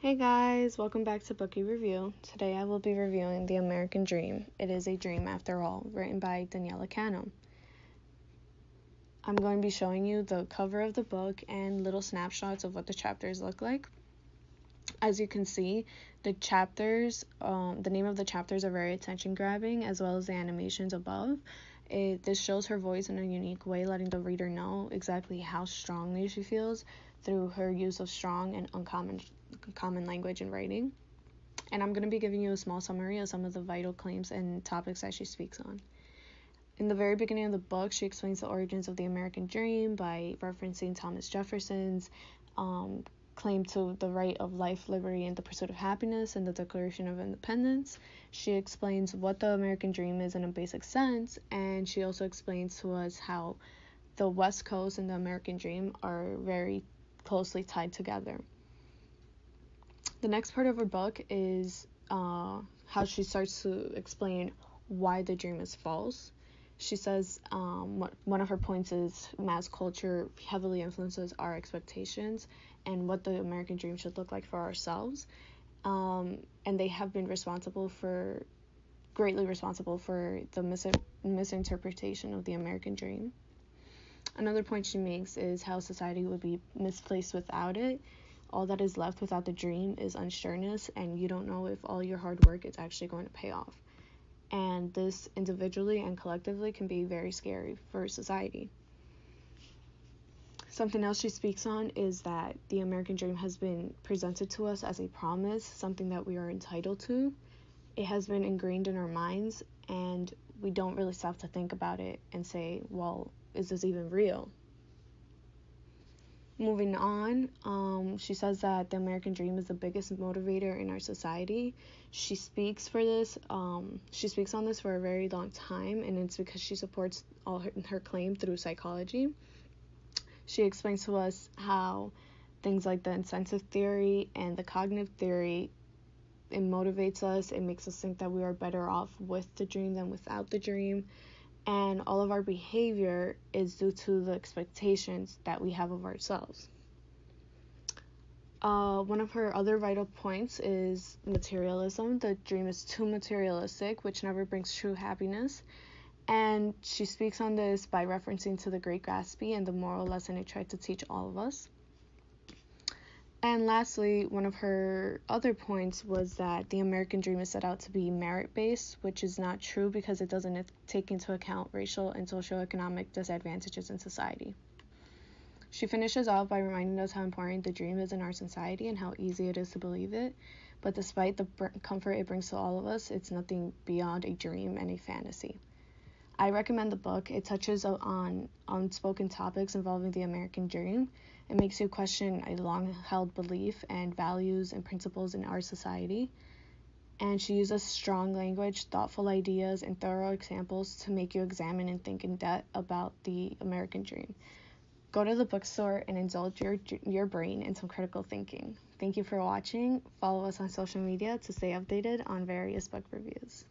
Hey guys, welcome back to Bookie Review. Today I will be reviewing The American Dream. It is a Dream After All, written by Daniela Cano. I'm going to be showing you the cover of the book and little snapshots of what the chapters look like. As you can see, the chapters, the name of the chapters are very attention-grabbing, as well as the animations above. This shows her voice in a unique way, letting the reader know exactly how strongly she feels through her use of strong and uncommon language and writing. And I'm going to be giving you a small summary of some of the vital claims and topics that she speaks on. In the very beginning of the book, she explains the origins of the American Dream by referencing Thomas Jefferson's claim to the right of life, liberty, and the pursuit of happiness in the Declaration of Independence. She explains what the American Dream is in a basic sense, and she also explains to us how the West Coast and the American Dream are very closely tied together. The next part of her book is how she starts to explain why the dream is false. She says one of her points is mass culture heavily influences our expectations and what the American dream should look like for ourselves. And they have been greatly responsible for the misinterpretation of the American dream. Another point she makes is how society would be misplaced without it. All that is left without the dream is unsureness, and you don't know if all your hard work is actually going to pay off. And this individually and collectively can be very scary for society. Something else she speaks on is that the American dream has been presented to us as a promise, something that we are entitled to. It has been ingrained in our minds, and we don't really stop to think about it and say, well, is this even real? Moving on, she says that the American dream is the biggest motivator in our society. She speaks on this for a very long time, and it's because she supports all her claim through psychology. She explains to us how things like the incentive theory and the cognitive theory, it motivates us, it makes us think that we are better off with the dream than without the dream. And all of our behavior is due to the expectations that we have of ourselves. One of her other vital points is materialism. The dream is too materialistic, which never brings true happiness. And she speaks on this by referencing to The Great Gatsby and the moral lesson it tried to teach all of us. And lastly, one of her other points was that the American dream is set out to be merit-based, which is not true because it doesn't take into account racial and socioeconomic disadvantages in society. She finishes off by reminding us how important the dream is in our society and how easy it is to believe it. But despite the comfort it brings to all of us, it's nothing beyond a dream and a fantasy. I recommend the book. It touches on unspoken topics involving the American dream. It makes you question a long-held belief and values and principles in our society. And she uses strong language, thoughtful ideas, and thorough examples to make you examine and think in depth about the American dream. Go to the bookstore and indulge your brain in some critical thinking. Thank you for watching. Follow us on social media to stay updated on various book reviews.